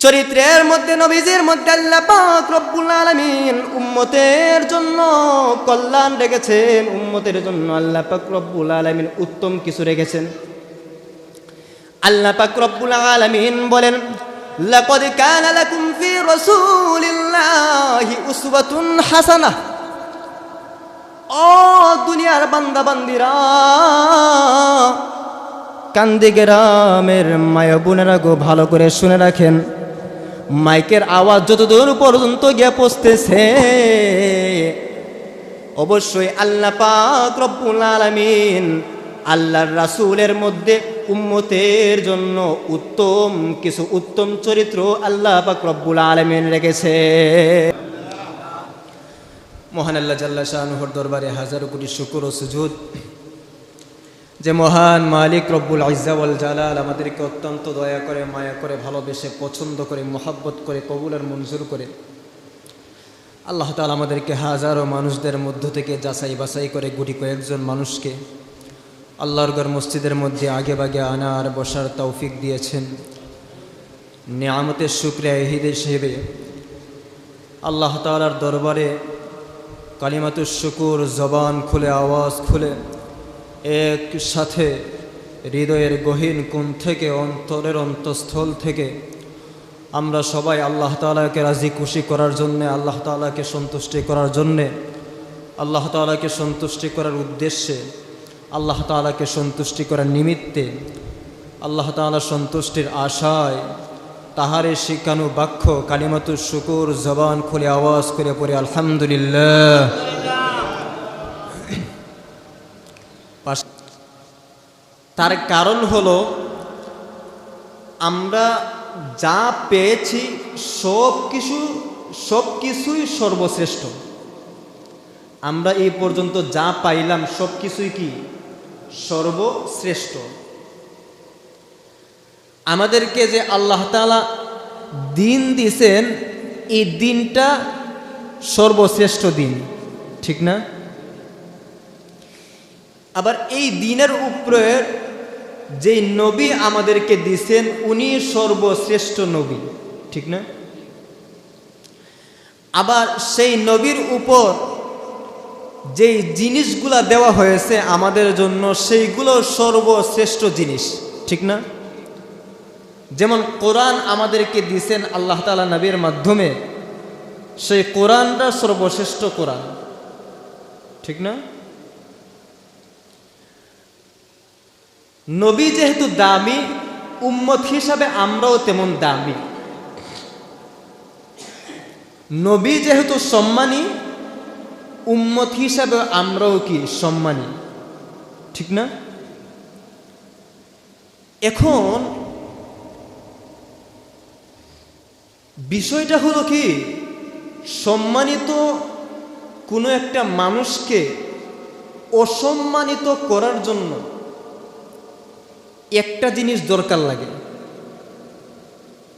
চরিত্রের মধ্যে নবীজির মধ্যে আল্লাহ পাক রব্বুল আলামিন উম্মতের জন্য কল্যাণ রেখেছেন, উম্মতের জন্য আল্লাহ পাক রব্বুল আলামিন উত্তম কিছু রেখেছেন। আল্লাহ পাক রব্বুল আলামিন বলেন, লাকাদ কানা লাকুম ফি রাসূলিল্লাহি উসওয়াতুন হাসানাহ। ও দুনিয়ার বান্দা বান্দিরা, কান্দি গ্রামের মায়া বোনেরা গো, ভালো করে শুনে রাখেন। মাইকের আওয়াজ যতদূর পর্যন্ত গিয়ে পৌঁছতেছে, অবশ্যই আল্লাহ পাক রব্বুল আলামিন আল্লাহর রাসূলের মধ্যে উম্মতের জন্য উত্তম কিছু উত্তম চরিত্র আল্লাহ পাক রব্বুল আলামিন রেখেছে। মহান আল্লাহ জাল্লা শানুহুর দরবারে হাজারো কোটি শুকর ও সুজুদ যে মহান মালিক রব্বুল ইজ্জা ওয়াল জালাল আমাদেরকে অত্যন্ত দয়া করে, মায়া করে, ভালোবেসে, পছন্দ করে, মোহাব্বত করে, কবুল আর মঞ্জুর করে আল্লাহ তাআলা আমাদেরকে হাজারো মানুষদের মধ্য থেকে যাচাই বাছাই করে গুটি কয়েকজন মানুষকে আল্লাহর ঘর মসজিদের মধ্যে আগে বাগে আনার বসার তৌফিক দিয়েছেন। নিয়ামতের শুকরিয়া হিসেবে আল্লাহ তাআলার দরবারে কালিমাতুশ শুকুর জবান খুলে, আওয়াজ খুলে, একসাথে হৃদয়ের গহীন কোণ থেকে, অন্তরের অন্তঃস্থল থেকে আমরা সবাই আল্লাহ তাআলাকে রাজি খুশি করার জন্যে, আল্লাহ তাআলাকে সন্তুষ্টি করার জন্যে, আল্লাহ তাআলাকে সন্তুষ্টি করার উদ্দেশ্যে, আল্লাহ তাআলাকে সন্তুষ্টি করার নিমিত্তে, আল্লাহ তাআলার সন্তুষ্টির আশায় তাহারে শিখানো বাক্য কালিমাতুশ শুকুর জবান খুলে আওয়াজ করে পড়ে আলহামদুলিল্লাহ। তার কারণ হলো আমরা যা পেয়েছি সব কিছুই সর্বশ্রেষ্ঠ। আমরা এই পর্যন্ত যা পাইলাম সব কিছুই কি সর্বশ্রেষ্ঠ। আমাদেরকে যে আল্লাহ তাআলা দিন দিয়েছেন, এই দিনটা সর্বশ্রেষ্ঠ দিন, ঠিক না? আবার এই দিনের উপরে যে নবী আমাদেরকে দিয়েছেন উনি সর্বশ্রেষ্ঠ নবী, ঠিক না? আবার সেই নবীর উপর যেই জিনিসগুলা দেওয়া হয়েছে আমাদের জন্য সেইগুলো সর্বশ্রেষ্ঠ জিনিস, ঠিক না? যেমন কোরআন আমাদেরকে দিয়েছেন আল্লাহ তাআলা নবীর মাধ্যমে, সেই কোরআনটা সর্বশ্রেষ্ঠ কোরআন, ঠিক না? নবী যেহেতু দামি, উম্মত হিসাবে আমরাও তেমন দামি। নবী যেহেতু সম্মানী, উম্মত হিসাবে আমরাও কি সম্মানী, ঠিক না? এখন বিষয়টা হলো কি, সম্মানিত কোনো একটা মানুষকে অসম্মানিত করার জন্য একটা জিনিস দরকার লাগে।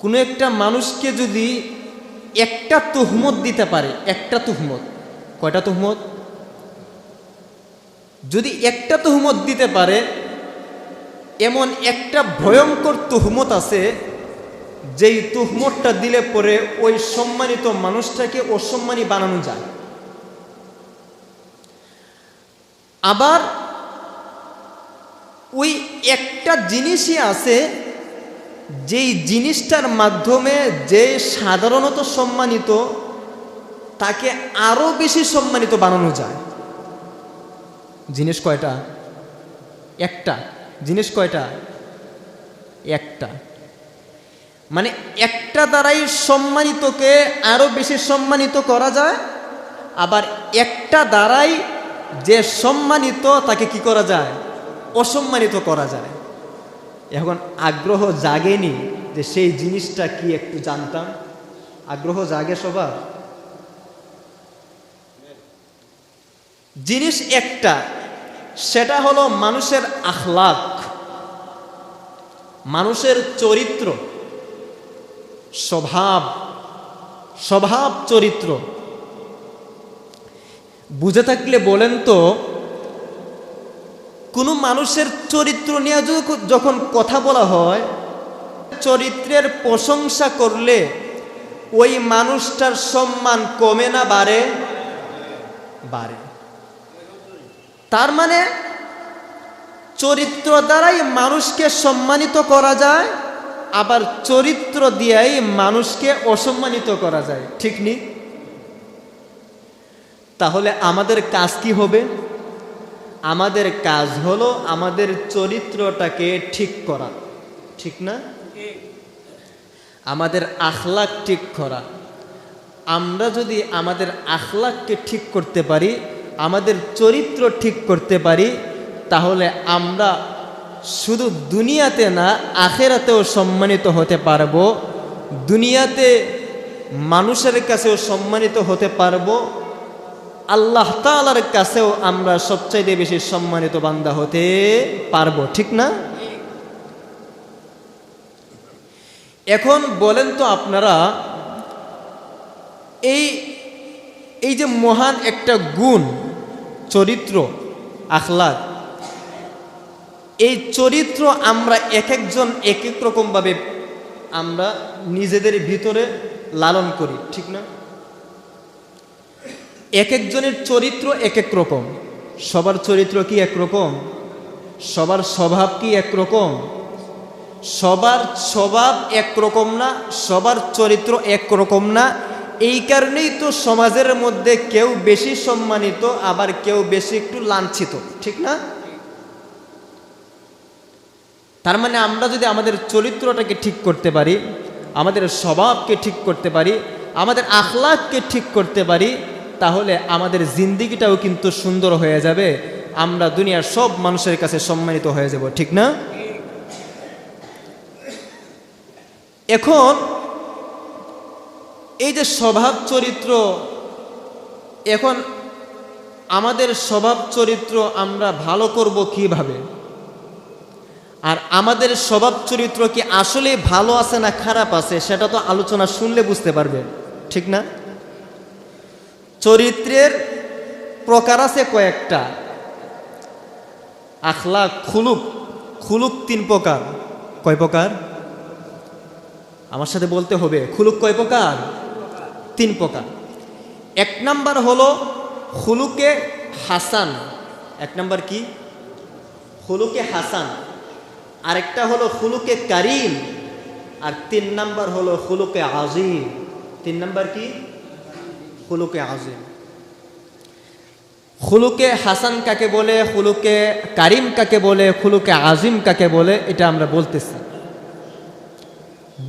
কোনো একটা মানুষকে যদি একটা তুহমত দিতে পারে, একটা তুহমত, কয়টা তুহমত? যদি একটা তুহমত দিতে পারে, এমন একটা ভয়ঙ্কর তুহমত আছে যেই তুহমতটা দিলে পরে ওই সম্মানিত মানুষটাকে অসম্মানী বানানো যায়। আবার ওই একটা জিনিসই আছে যেই জিনিসটার মাধ্যমে যে সাধারণত সম্মানিত তাকে আরো বেশি সম্মানিত বানানো যায়। জিনিস কয়টা? একটা। জিনিস কয়টা? একটা। মানে একটা দ্বারাই সম্মানিতকে আরো বেশি সম্মানিত করা যায়, আবার একটা দ্বারাই যে সম্মানিত তাকে কি করা যায়? অসম্মানিত করা যায়। এখন আগ্রহ জাগেনি যে সেই জিনিসটা কি একটু জানতাম? আগ্রহ জাগে সবার? জিনিস একটা, সেটা হলো মানুষের আখলাক, মানুষের চরিত্র, স্বভাব চরিত্র। বুঝে থাকলে বলেন তো, কোনো মানুষের চরিত্র নিয়ে যখন কথা বলা হয় চরিত্রের প্রশংসা করলে ওই মানুষটার সম্মান কমে না বাড়ে? বাড়ে। তার মানে চরিত্র দ্বারাই মানুষকে সম্মানিত করা যায়, আবার চরিত্র দিয়েই মানুষকে অসম্মানিত করা যায়, ঠিক নি? তাহলে আমাদের কাজ কি হবে? আমাদের কাজ হলো আমাদের চরিত্রটাকে ঠিক করা, ঠিক না? আমাদের আখলাক ঠিক করা। আমরা যদি আমাদের আখলাককে ঠিক করতে পারি, আমাদের চরিত্র ঠিক করতে পারি, তাহলে আমরা শুধু দুনিয়াতে না আখেরাতেও সম্মানিত হতে পারবো। দুনিয়াতে মানুষের কাছেও সম্মানিত হতে পারবো, আল্লাহ তাআলার কাছেও আমরা সবচাইতে বেশি সম্মানিত বান্দা হতে পারবো, ঠিক না? এখন বলেন তো আপনারা, এই যে মহান একটা গুণ চরিত্র, আখলাক, এই চরিত্র আমরা এক একজন এক এক রকমভাবে আমরা নিজেদের ভিতরে লালন করি, ঠিক না? এক একজনের চরিত্র এক এক রকম। সবার চরিত্র কি একরকম? সবার স্বভাব কি একরকম? সবার স্বভাব একরকম না, সবার চরিত্র একরকম না। এই কারণেই তো সমাজের মধ্যে কেউ বেশি সম্মানিত, আবার কেউ বেশি একটু লাঞ্ছিত, ঠিক না? তার মানে আমরা যদি আমাদের চরিত্রটাকে ঠিক করতে পারি, আমাদের স্বভাবকে ঠিক করতে পারি, আমাদের আখলাককে ঠিক করতে পারি, তাহলে আমাদের জিন্দিগিটাও কিন্তু সুন্দর হয়ে যাবে। আমরা দুনিয়ার সব মানুষের কাছে সম্মানিত হয়ে যাব, ঠিক না? এখন এই যে স্বভাব চরিত্র, এখন আমাদের স্বভাব চরিত্র আমরা ভালো করব কিভাবে? আর আমাদের স্বভাব চরিত্র কি আসলে ভালো আছে না খারাপ আছে, সেটা তো আলোচনা শুনলে বুঝতে পারবেন, ঠিক না? চরিত্রের প্রকার আছে কয়েকটা। আখলাক, খুলুক, খুলুক 3 প্রকার। কয় প্রকার? আমার সাথে বলতে হবে। খুলুক কয় প্রকার? 3 প্রকার। 1 নাম্বার হলো খুলুকে হাসান। 1 নাম্বার কি? খুলুকে হাসান। আরেকটা হলো খুলুকে কারিম, আর 3 নাম্বার হলো খুলুকে আজিম। 3 নাম্বার কি? খুলুকে আজিম। খুলুকে হাসান কাকে বলে, খুলুকে কারিম কাকে বলে, খুলুকে আজিম কাকে বলে, এটা আমরা বলতেছি।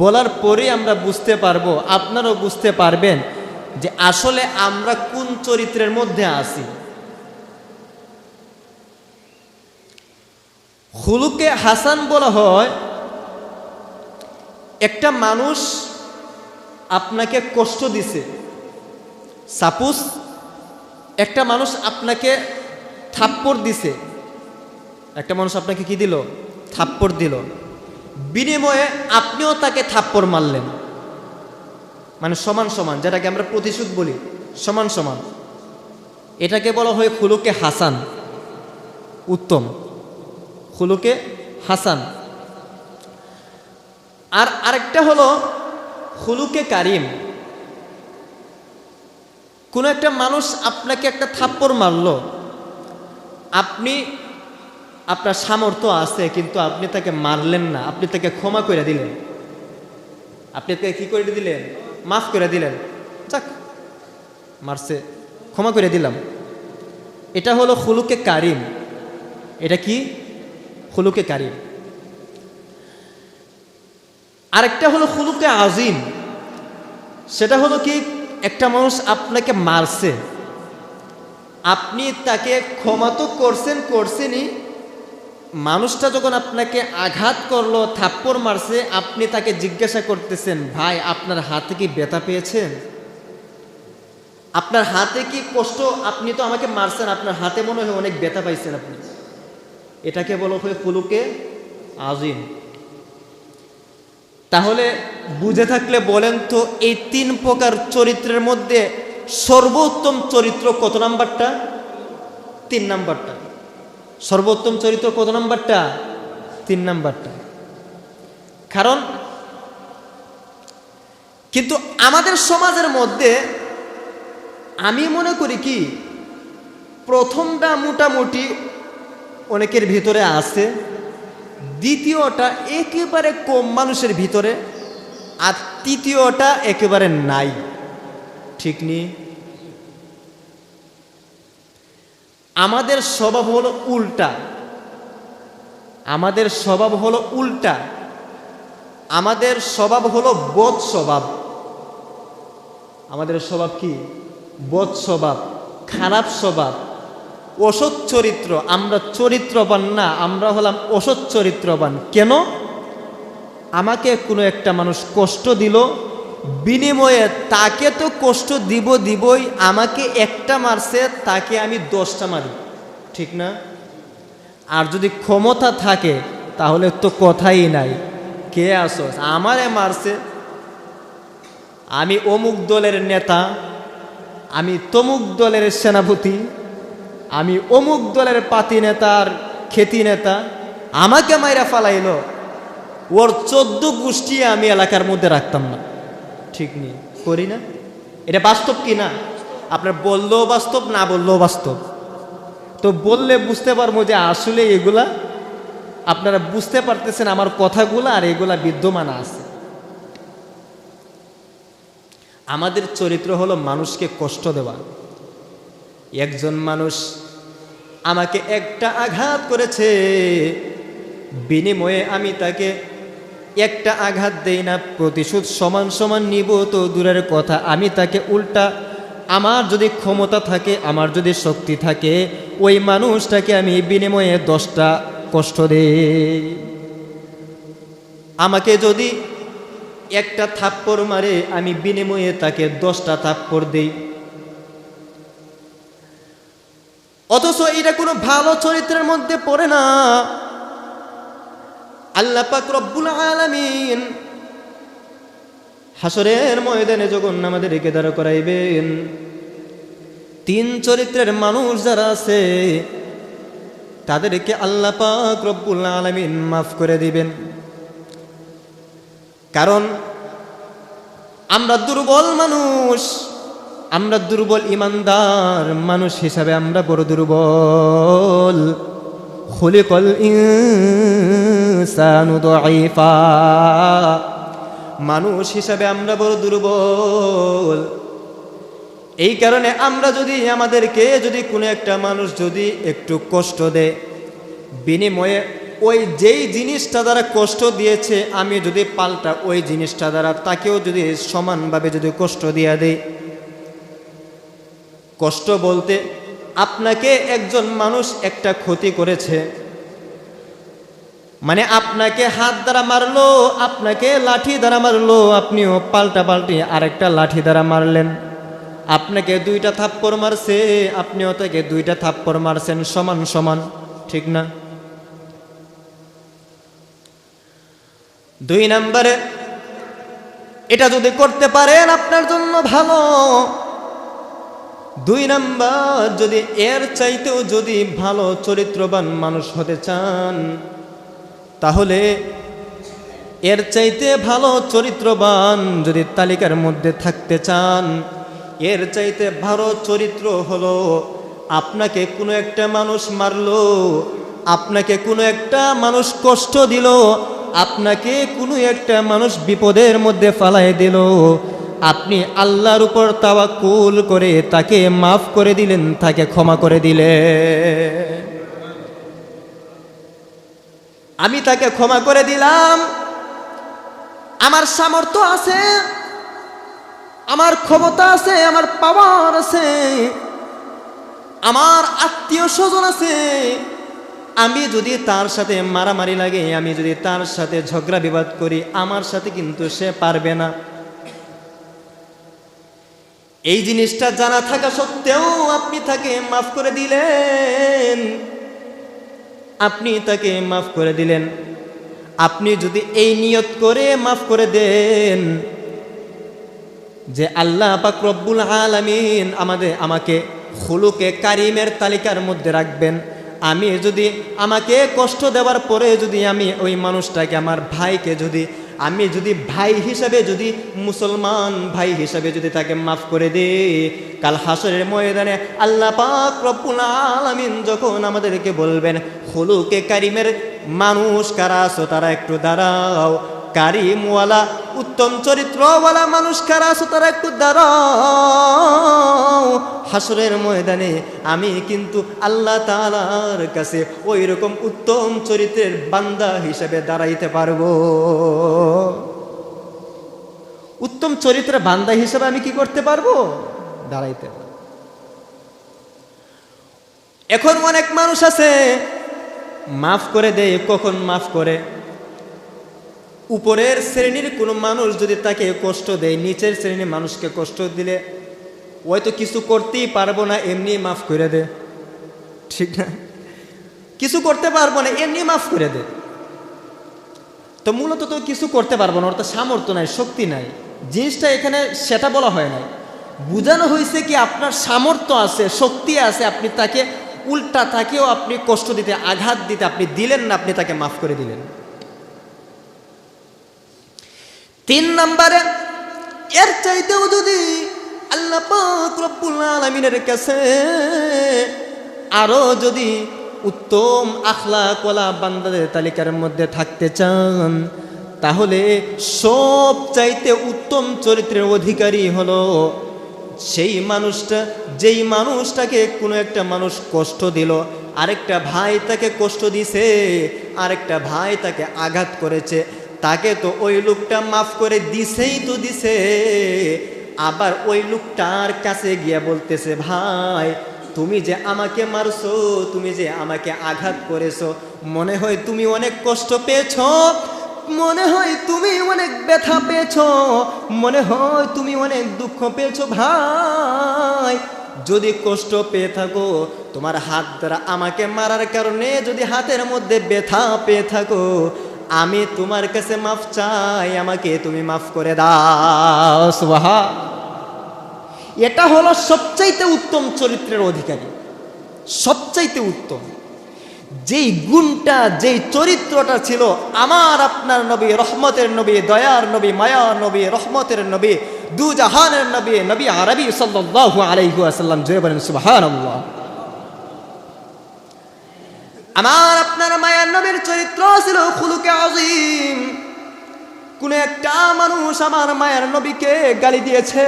বলার পরেই আমরা বুঝতে পারবো, আপনারাও বুঝতে পারবেন যে আসলে আমরা কোন চরিত্রের মধ্যে আছি। খুলুকে হাসান বলা হয় একটা মানুষ আপনাকে কষ্ট দিছে। সাপোজ একটা মানুষ আপনাকে থাপ্পড় দিছে, একটা মানুষ আপনাকে কি দিল? থাপ্পড় দিল। বিনিময়ে আপনিও তাকে থাপ্পড় মারলেন, মানে সমান সমান, যেটাকে আমরা প্রতিশোধ বলি, সমান সমান। এটাকে বলা হয় খুলুকে হাসান, উত্তম, খুলুকে হাসান। আর আরেকটা হলো খুলুকে কারিম। কোন একটা মানুষ আপনাকে একটা থাপ্পড় মারলো, আপনি, আপনার সামর্থ্য আছে কিন্তু আপনি তাকে মারলেন না, আপনি তাকে ক্ষমা করে দিলেন। আপনি তাকে কি করে দিলেন? মাফ করে দিলেন। যাক, মারছে, ক্ষমা করে দিলাম। এটা হলো খুলুকে কারিম। এটা কি? খুলুকে কারিম। আরেকটা হলো খুলুকে আজিম। সেটা হলো কি? একটা মানুষ আপনাকে মারছে, আপনি তাকে ক্ষমা তো করছেনই, মানুষটা যখন আপনাকে আঘাত করলো, থাপ্পড় মারছে, আপনি তাকে জিজ্ঞাসা করতেছেন, ভাই আপনার হাতে কি ব্যথা পেয়েছেন? আপনার হাতে কি কষ্ট? আপনি তো আমাকে মারছেন, আপনার হাতে মনে হয় অনেক ব্যথা পাইছেন আপনি। এটাকে বলা হয় খুলুকে আজিম। তাহলে বুঝে থাকলে বলেন তো, এই 3 প্রকার চরিত্রের মধ্যে সর্বোত্তম চরিত্র কত নাম্বারটা? 3 নাম্বারটা। সর্বোত্তম চরিত্র কত নাম্বারটা? 3 নাম্বারটা। কারণ কিন্তু আমাদের সমাজের মধ্যে আমি মনে করি কি প্রথমটা মোটামুটি অনেকের ভিতরে আছে, দ্বিতীয়টা একেবারে কম মানুষের ভিতরে, আর তৃতীয়টা একেবারে নাই। ঠিক নি? আমাদের স্বভাব হলো উল্টা। আমাদের স্বভাব হলো উল্টা। আমাদের স্বভাব হলো বদ স্বভাব। আমাদের স্বভাব কি? বদ স্বভাব, খারাপ স্বভাব, অসৎ চরিত্র। আমরা চরিত্রবান না, আমরা হলাম অসৎ চরিত্রবান। কেন? আমাকে কোনো একটা মানুষ কষ্ট দিল, বিনিময়ে তাকে তো কষ্ট দিবই, আমাকে একটা মারছে, তাকে আমি 10টা মারি। ঠিক না? আর যদি ক্ষমতা থাকে তাহলে তো কথাই নাই, কে আসোস আমারে মারছে, আমি অমুক দলের নেতা, আমি তমুক দলের সেনাপতি, আমি অমুক দলের পাতি নেতার খেতি নেতা, আমাকে মাইরা ফালাইল, ওর 14 গোষ্ঠী আমি এলাকার মধ্যে রাখতাম না। ঠিক নেই? করি না? এটা বাস্তব কি না? আপনার বললেও বাস্তব, না বললেও বাস্তব। তো বললে বুঝতে পারবো যে আসলে এগুলা আপনারা বুঝতে পারতেছেন আমার কথাগুলো, আর এগুলা বিদ্যমান আছে। আমাদের চরিত্র হলো মানুষকে কষ্ট দেওয়া। একজন মানুষ আমাকে একটা আঘাত করেছে, বিনিময়ে আমি তাকে একটা আঘাত দেই না, প্রতিশোধ সমান সমান নিব তো দূরের কথা, আমি তাকে উল্টা, আমার যদি ক্ষমতা থাকে, আমার যদি শক্তি থাকে, ওই মানুষটাকে আমি বিনিময়ে 10টা কষ্ট দেই। আমাকে যদি একটা থাপ্পড় মারে, আমি বিনিময়ে তাকে 10টা থাপ্পড় দেই। অথচ এটা কোনো ভালো চরিত্রের মধ্যে পড়ে না। আল্লাহ পাক রব্বুল আলামিন হাসরের ময়দানে যখন আমাদেরকে দাঁড় করাইবেন, 3 চরিত্রের মানুষ যারা আছে তাদেরকে আল্লাহ পাক রব্বুল আলামিন মাফ করে দিবেন। কারণ আমরা দুর্বল মানুষ, আমরা দুর্বল ইমানদার মানুষ হিসাবে আমরা বড় দুর্বল। খুলিকাল ইনসানু দাঈফা, মানুষ হিসাবে আমরা বড় দুর্বল। এই কারণে আমরা যদি আমাদেরকে যদি কোনো একটা মানুষ যদি একটু কষ্ট দেয়, বিনিময়ে ওই যেই জিনিসটা দ্বারা কষ্ট দিয়েছে আমি যদি পাল্টা ওই জিনিসটা দ্বারা তাকেও যদি সমানভাবে যদি কষ্ট দিয়ে দেই। কষ্ট বলতে আপনাকে একজন মানুষ একটা ক্ষতি করেছে, মানে আপনাকে হাত দ্বারা মারলো, আপনাকে লাঠি দ্বারা মারলো, আপনিও পাল্টি আরেকটা লাঠি দ্বারা মারলেন। আপনাকে 2টা থাপ্পড় মারছে, আপনিও তাকে 2টা থাপ্পড় মারছেন, সমান সমান। ঠিক না? 2 নম্বরে এটা যদি করতে পারেন আপনার জন্য ভালো। 2 নম্বর, যদি এর চাইতেও যদি ভালো চরিত্রবান মানুষ হতে চান, তাহলে এর চাইতে ভালো চরিত্রবান যদি তালিকার মধ্যে থাকতে চান, এর চাইতে ভালো চরিত্র হলো আপনাকে কোনো একটা মানুষ মারলো, আপনাকে কোনো একটা মানুষ কষ্ট দিল, আপনাকে কোনো একটা মানুষ বিপদের মধ্যে ফালাই দিল, আপনি আল্লাহর উপর তাওয়াক্কুল করে তাকে মাফ করে দিলেন, তাকে ক্ষমা করে দিলেন। আমি তাকে ক্ষমা করে দিলাম, আমার সামর্থ্য আছে, আমার ক্ষমতা আছে, আমার পাওয়ার আছে, আমার আত্মীয় স্বজন আছে, আমি যদি তার সাথে মারামারি লাগে, আমি যদি তার সাথে ঝগড়া বিবাদ করি, আমার সাথে কিন্তু সে পারবে না। এই জিনিসটা জানা থাকা সত্ত্বেও আপনি তাকে মাফ করে দিলেন, আপনি তাকে মাফ করে দিলেন। আপনি যদি এই নিয়ত করে মাফ করে দেন যে আল্লাহ পাক রব্বুল আলামিন আমাকে খুলুকে কারিমের তালিকার মধ্যে রাখবেন, আমি যদি আমাকে কষ্ট দেওয়ার পরে যদি আমি ওই মানুষটাকে, আমার ভাইকে যদি আমি যদি ভাই হিসাবে, যদি মুসলমান ভাই হিসাবে যদি তাকে মাফ করে দেই, কাল হাসরের ময়দানে আল্লাহ পাক রব্বুল আলামিন যখন আমাদেরকে বলবেন খুলুকে কারিমের মানুষ কারা আছো তারা একটু দাঁড়াও, কারিমওয়ালা উত্তম চরিত্রওয়ালা মানুষ কারা আছো তারা একটু দাঁড়াও, হাসরের ময়দানে আমি কিন্তু আল্লাহ তাআলার কাছে ওই রকম উত্তম চরিত্রের বান্দা হিসেবে দাঁড়াইতে পারবো। উত্তম চরিত্রের বান্দা হিসেবে আমি কি করতে পারবো? দাঁড়াইতে পারবো। এখন অনেক মানুষ আছে মাফ করে দেয়। কখন মাফ করে? উপরের শ্রেণীর কোনো মানুষ যদি তাকে কষ্ট দেয়, নিচের শ্রেণীর মানুষকে কষ্ট দিলে হয়তো কিছু করতেই পারবো না, এমনি মাফ করে দে, ঠিক না? কিছু করতে পারবো না, এমনি মাফ করে দে। তো মূলত তো কিছু করতে পারবো না, ওর তো সামর্থ্য নাই, শক্তি নাই। জিনিসটা এখানে সেটা বলা হয় নাই, বোঝানো হয়েছে কি আপনার সামর্থ্য আছে, শক্তি আছে, আপনি তাকে উল্টা তাকেও আপনি কষ্ট দিতে, আঘাত দিতে আপনি দিলেন না, আপনি তাকে মাফ করে দিলেন। 3 নম্বরে, এর চাইতেও যদি আল্লাহ পাক রব্বুল আলামিনের কাছে আরো যদি উত্তম আখলাকওয়ালা বান্দাদের তালিকার মধ্যে থাকতে চান, তাহলে সব চাইতে উত্তম চরিত্রের অধিকারী হলো সেই মানুষটা, যেই মানুষটাকে কোনো একটা মানুষ কষ্ট দিল, আরেকটা ভাই তাকে কষ্ট দিছে, আরেকটা ভাই তাকে আঘাত করেছে, তাকে তো ওই লোকটা মাফ করে দিছেই তো দিছে, আবার ওই লোকটার কাছে গিয়ে বলতেছে, ভাই তুমি যে আমাকে মারছো, তুমি যে আমাকে আঘাত করেছো, মনে হয় তুমি অনেক কষ্ট পেয়েছো, মনে হয় তুমি অনেক ব্যথা পেয়েছো, মনে হয় তুমি অনেক দুঃখ পেয়েছো, ভাই যদি কষ্ট পেয়ে থাকো, তোমার হাত দ্বারা আমাকে মারার কারণে যদি হাতের মধ্যে ব্যথা পেয়ে থাকো, আমি তোমার কাছে মাফ চাই, আমাকে তুমি মাফ করে দাও। সুবহান। এটা হলো সবচাইতে উত্তম চরিত্রের অধিকারী, সবচাইতে উত্তম। যেই গুণটা, যেই চরিত্রটা ছিল আমার আপনার নবী, রহমতের নবী, দয়ার নবী, মায়ার নবী, রহমতের নবী, দু জাহানের নবী, নবী আরবি সাল্লাল্লাহু আলাইহি ওয়াসাল্লাম, জয় বলেন সুবহানাল্লাহ। আমার আপনার মায়ার নবীর চরিত্র ছিল খুলুকে আযীম। কোন একটা মানুষ আমার মায়ার নবীকে গালি দিয়েছে,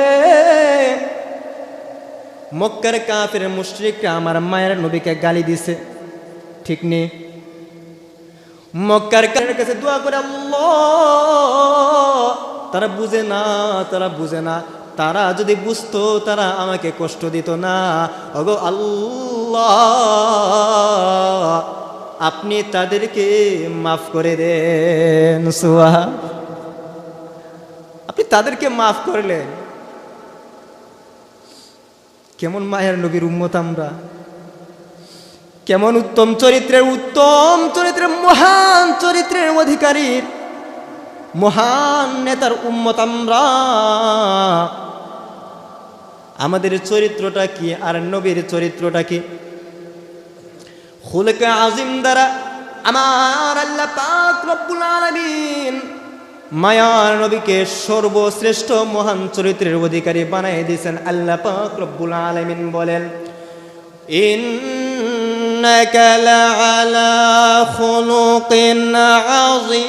মক্কার কাফের মুশরিকরা আমার মায়ের নবীকে গালি দিছে, ঠিক নেই? মক্কার কাফেরের কাছে দোয়া করে, আল্লাহ তারা বুঝে না, তারা বুঝে না, তারা যদি বুঝতো তারা আমাকে কষ্ট দিত না, ওগো আল্লাহ আপনি তাদেরকে মাফ করে দেন। সুবহান। আপনি তাদেরকে মাফ করলেন। কেমন মায়ের নবীর উম্মত আমরা, কেমন উত্তম চরিত্রের, উত্তম চরিত্রের, মহান চরিত্রের অধিকারীর, মহান নেতার উম্মত আমরা। আমাদের চরিত্রটা কি আর নবীর চরিত্রটা কি? খুলুকে আযীম দ্বারা আমার আল্লাহ পাক রব্বুল আলামিন মায়ার নবীকে সর্বশ্রেষ্ঠ মহান চরিত্রের অধিকারী বানাই দিয়েছেন। আল্লাহ পাক রব্বুল আলামিন বলেন, ইন্নাকা লাআলা খুলুকিন আযীম।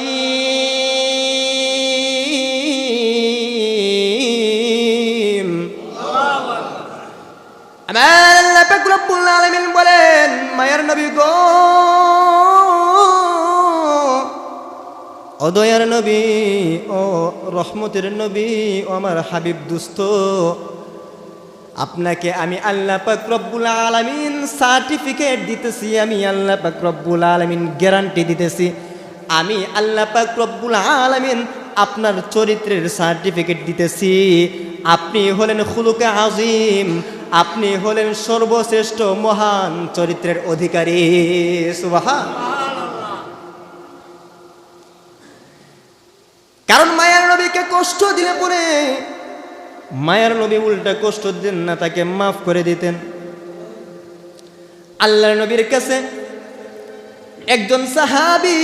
আমার আল্লাহ পাক রব্বুল আলামিন বলেন, মায়ার নবী গো, ও দয়ার নবী, ও রহমতের নবী, ও আমার হাবিব দুস্ত, আপনাকে আমি আল্লাহ পাক রব্বুল আলামিন সার্টিফিকেট দিতেছি, আমি আল্লাহ পাক রব্বুল আলামিন গ্যারান্টি দিতেছি, আমি আল্লাহ পাক রব্বুল আলামিন আপনার চরিত্রের সার্টিফিকেট দিতেছি, আপনি হলেন খুলুকে আযীম, আপনি হলেন সর্বশ্রেষ্ঠ মহান চরিত্রের অধিকারী। সুবহান। কারণ মায়ার নবীকে কষ্ট দিলে পরে মায়ার নবী উল্টা কষ্ট দেন না, তাকে মাফ করে দিতেন। আল্লাহর নবীর কাছে একজন সাহাবী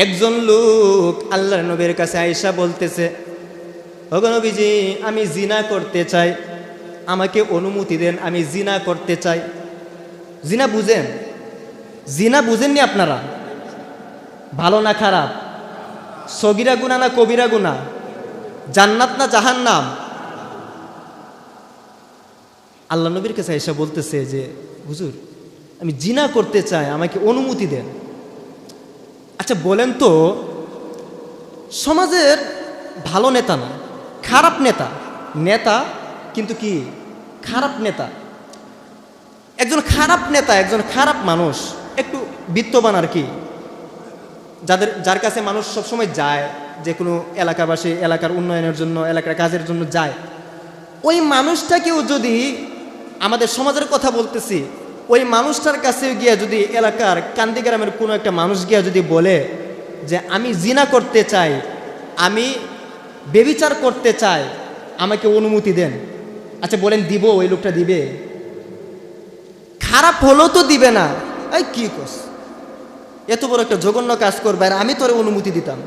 একজন লোক আল্লাহর নবীর কাছে আয়েশা বলতেছে, ওগো নবীজি, আমি জিনা করতে চাই, আমাকে অনুমতি দেন, আমি জিনা করতে চাই। জিনা বুঝেন? জিনা বুঝেননি আপনারা? ভালো না খারাপ? সগিরা গুনাহ না কবিরা গুনাহ? জান্নাত না জাহান্নাম? আল্লাহ নবীর কাছে আয়েশা বলতেছে যে হুজুর, আমি জিনা করতে চাই, আমাকে অনুমতি দেন। আচ্ছা বলেন তো, সমাজের ভালো নেতা না, খারাপ নেতা, নেতা কিন্তু কি খারাপ নেতা, একজন খারাপ নেতা, একজন খারাপ মানুষ, একটু বিত্তবান আর কি, যার কাছে মানুষ সবসময় যায়, যে কোনো এলাকাবাসী এলাকার উন্নয়নের জন্য, এলাকার কাজের জন্য যায়, ওই মানুষটাকেও যদি, আমাদের সমাজের কথা বলতেছি, ওই মানুষটার কাছে গিয়া যদি এলাকার কান্দি গ্রামের কোনো একটা মানুষ গিয়া যদি বলে যে আমি জিনা করতে চাই, আমি বেবিচার করতে চাই, আমাকে অনুমতি দেন, আচ্ছা বলেন দিব? ওই লোকটা দিবে? খারাপ হলেও তো দিবে না। এই কি কস, এত বড় একটা জঘন্য কাজ করবে আর আমি তোরে অনুমতি দিতাম?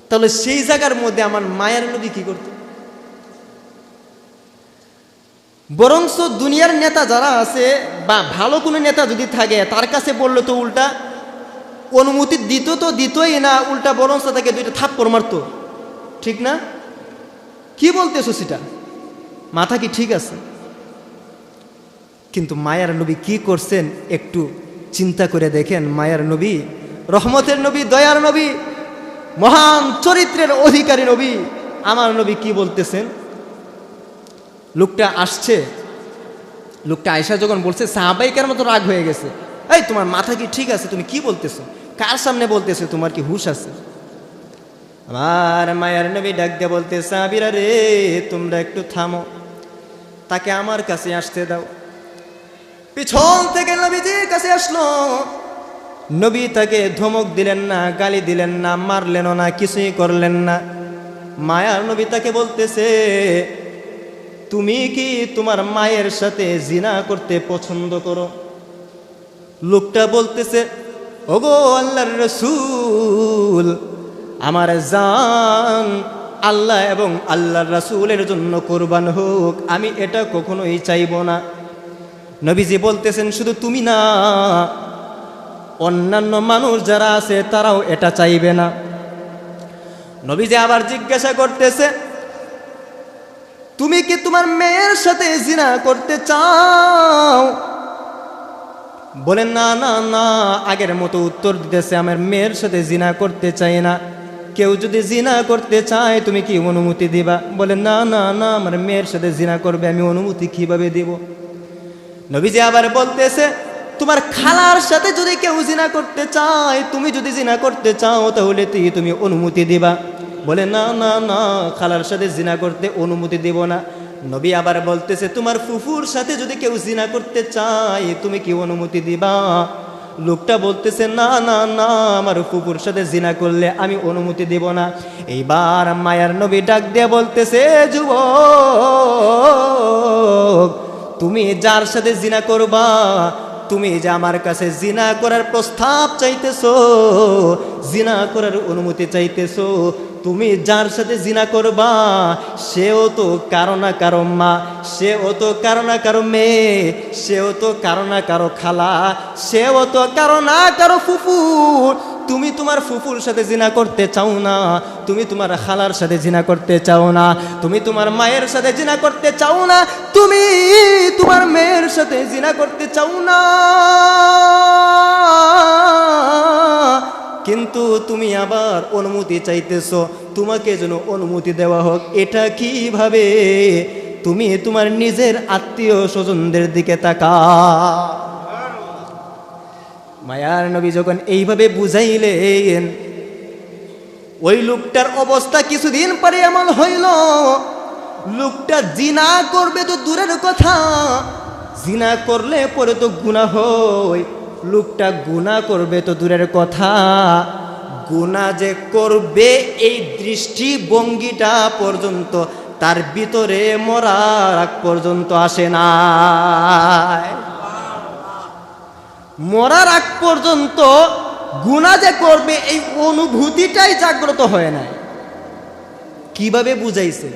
তাহলে সেই জায়গার মধ্যে আমার মায়ের নবী কি করত? বরংস দুনিয়ার নেতা যারা আছে বা ভালো কোনো নেতা যদি থাকে, তার কাছে বললো তো উল্টা অনুমতি দিত, তো দিতই না, উল্টা বরংস তাকে দুইটা থাপ্পড় মারতো। ঠিক না? কি বলতেছো সেটা? মাথা কি ঠিক আছে? কিন্তু মায়ার নবী কি করছেন একটু চিন্তা করে দেখেন। মায়ার নবী, রহমতের নবী, দয়ার নবী, মহান চরিত্রের অধিকারী নবী, আমার নবী কি বলতেছেন? লোকটা আসছে, লোকটা আয়েশা যখন বলছে, সাহাবাইকার মতো রাগ হয়ে গেছে। এই তোমার মাথা কি ঠিক আছে? তুমি কি বলতেছো? কার সামনে বলতেছো? তোমার কি হুঁশ আছে? আমার মায়ার নবী ডাক দিয়ে বলতে, সাহাবীরা রে, তোমরা একটু থামো, তাকে আমার কাছে আসতে দাও। পিছন থেকে নবীজির কাছে আসলো। নবী তাকে ধমক দিলেন না, গালি দিলেন না, মারলেন না, কিছুই করলেন না। মায়ার নবী তাকে বলতেছে, তুমি কি তোমার মায়ের সাথে জিনা করতে পছন্দ করো? লোকটা বলতেছে, ওগো আল্লাহর রাসূল, আমার জান আল্লাহ এবং আল্লাহর রাসূলের জন্য কুরবান হোক, আমি এটা কখনোই চাইব না। নবীজি বলতেছেন, শুধু তুমি না, অন্যান্য মানুষ যারা আছে তারাও এটা চাইবে না। নবীজি আবার জিজ্ঞাসা করতেছে, তুমি কি তোমার মেয়ের সাথে জিনা করতে চাও? বলেন না না না, আগের মতো উত্তর দিতেছে, আমার মেয়ের সাথে জিনা করতে চাই না। কেউ যদি জিনা করতে চায় তুমি কি অনুমতি দিবা? বলে না না না, আমার মেয়ের সাথে জিনা করবে, আমি অনুমতি কিভাবে দিব? নবীজি আবার বলতেছে, তোমার খালার সাথে যদি কেউ জিনা করতে চায়, তুমি যদি জিনা করতে চাও, তাহলে তুমি অনুমতি দিবা? বলে না না না, খালার সাথে জিনা করতে অনুমতি দিব না। নবী আবার বলতেছে, তোমার ফুফুর সাথে যদি কেউ জিনা করতে চায়, তুমি কি অনুমতি দিবা? লোকটা বলতেছে, না না না, আমার ফুফুর সাথে জিনা করলে আমি অনুমতি দেব না। এইবার মায়ার নবী ডাক দিয়ে বলতেছে, যুবক, তুমি যার সাথে জিনা করবা, তুমি যে আমার কাছে জিনা করার প্রস্তাব চাইতেছো, জিনা করার অনুমতি চাইতেছো, তুমি যার সাথে জিনা করবা সেও তো কারো না কারো মা, সেও তো কারো না কারো মেয়ে, সেও তো কারো না কারো খালা, সেও তো কারো না কারো ফুফু। তুমি তোমার ফুফুর সাথে জিনা করতে চাও না, তুমি তোমার খালার সাথে জিনা করতে চাও না, তুমি তোমার মায়ের সাথে জিনা করতে চাও না, তুমি তোমার মেয়ের সাথে জিনা করতে চাও না, কিন্তু তুমি আবার অনুমতি চাইতেছো, তোমাকে যেন অনুমতি দেওয়া হোক। এটা কিভাবে? তুমি তোমার নিজের আত্মীয় স্বজনদের দিকে তাকাও। মায়ার নবী যখন এইভাবে বুঝাইলেন, ওই লোকটার অবস্থা কিছুদিন পরে এমন হইল, লোকটা জিনা করবে তো দূরের কথা, জিনা করলে পরে তো গুনাহ হয়। লোকটা গুনাহ করবে তো দূরের কথা, গুনাহ যে করবে এই দৃষ্টিভঙ্গিটা পর্যন্ত তার ভিতরে মরার আগ পর্যন্ত আসে না। মরার আগ পর্যন্ত গুনাহ যে করবে এই অনুভূতিটাই জাগ্রত হয় না। কিভাবে বুঝাইছে?